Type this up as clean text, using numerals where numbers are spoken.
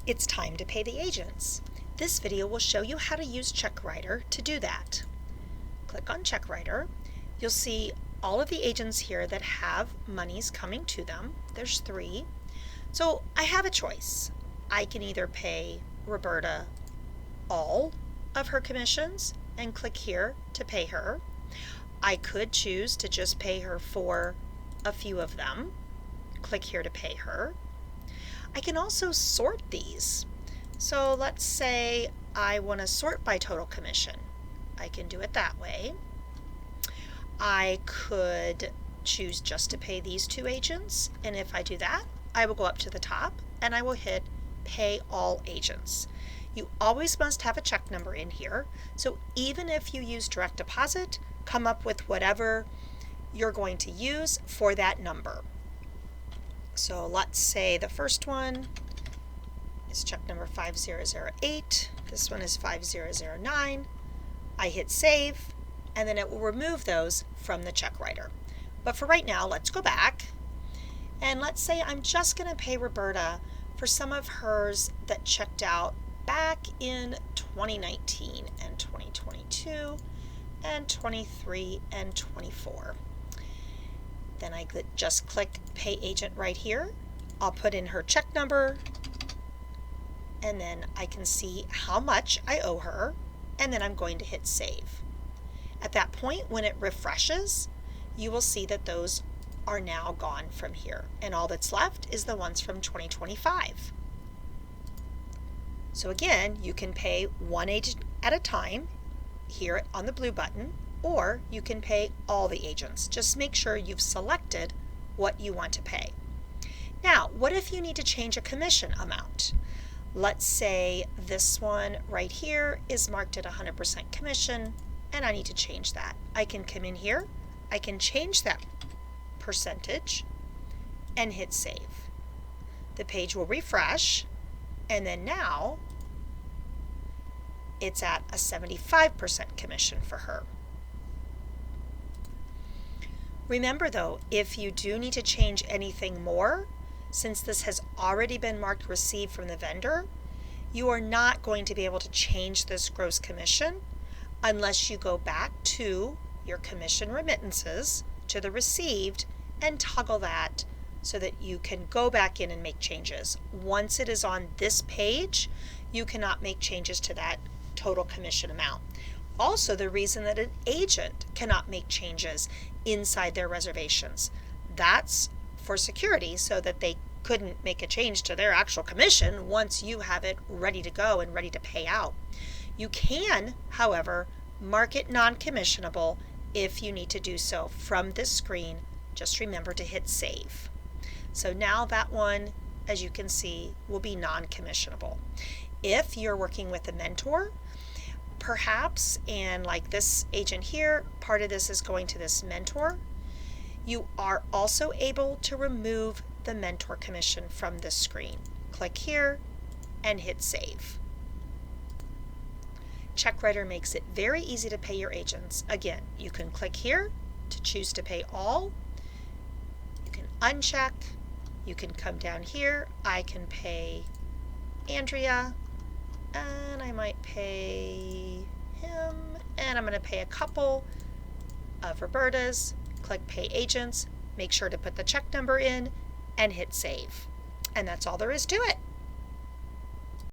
It's time to pay the agents. This video will show you how to use CheckWriter to do that. Click on CheckWriter. You'll see all of the agents here that have monies coming to them. There's 3. So I have a choice. I can either pay Roberta all of her commissions and click here to pay her. I could choose to just pay her for a few of them. Click here to pay her. I can also sort these. So let's say I want to sort by total commission. I can do it that way. I could choose just to pay these 2 agents, and if I do that, I will go up to the top and I will hit Pay All Agents. You always must have a check number in here, so even if you use direct deposit, come up with whatever you're going to use for that number. So let's say the first one is check number 5008. This one is 5009. I hit save, and then it will remove those from the CheckWriter. But for right now, let's go back. And let's say I'm just going to pay Roberta for some of hers that checked out back in 2019 and 2022 and 23 and 24. Then I just click Pay Agent right here. I'll put in her check number, and then I can see how much I owe her, and then I'm going to hit Save. At that point, when it refreshes, you will see that those are now gone from here, and all that's left is the ones from 2025. So again, you can pay one agent at a time here on the blue button, or you can pay all the agents. Just make sure you've selected what you want to pay. Now, what if you need to change a commission amount? Let's say this one right here is marked at 100% commission, and I need to change that. I can come in here, I can change that percentage, and hit save. The page will refresh, and then now it's at a 75% commission for her. Remember though, if you do need to change anything more, since this has already been marked received from the vendor, you are not going to be able to change this gross commission unless you go back to your commission remittances, to the received, and toggle that so that you can go back in and make changes. Once it is on this page, you cannot make changes to that total commission amount. Also, the reason that an agent cannot make changes inside their reservations, that's for security, so that they couldn't make a change to their actual commission once you have it ready to go and ready to pay out. You can, however, mark it non-commissionable if you need to do so from this screen. Just remember to hit save. So now that one, as you can see, will be non-commissionable. If you're working with a mentor, perhaps, and like this agent here, part of this is going to this mentor, you are also able to remove the mentor commission from this screen. Click here and hit save. CheckWriter makes it very easy to pay your agents. Again, you can click here to choose to pay all. You can uncheck. You can come down here. I can pay Andrea, and I might pay him, and I'm going to pay a couple of Roberta's. Click Pay Agents. Make sure to put the check number in and hit Save. And that's all there is to it.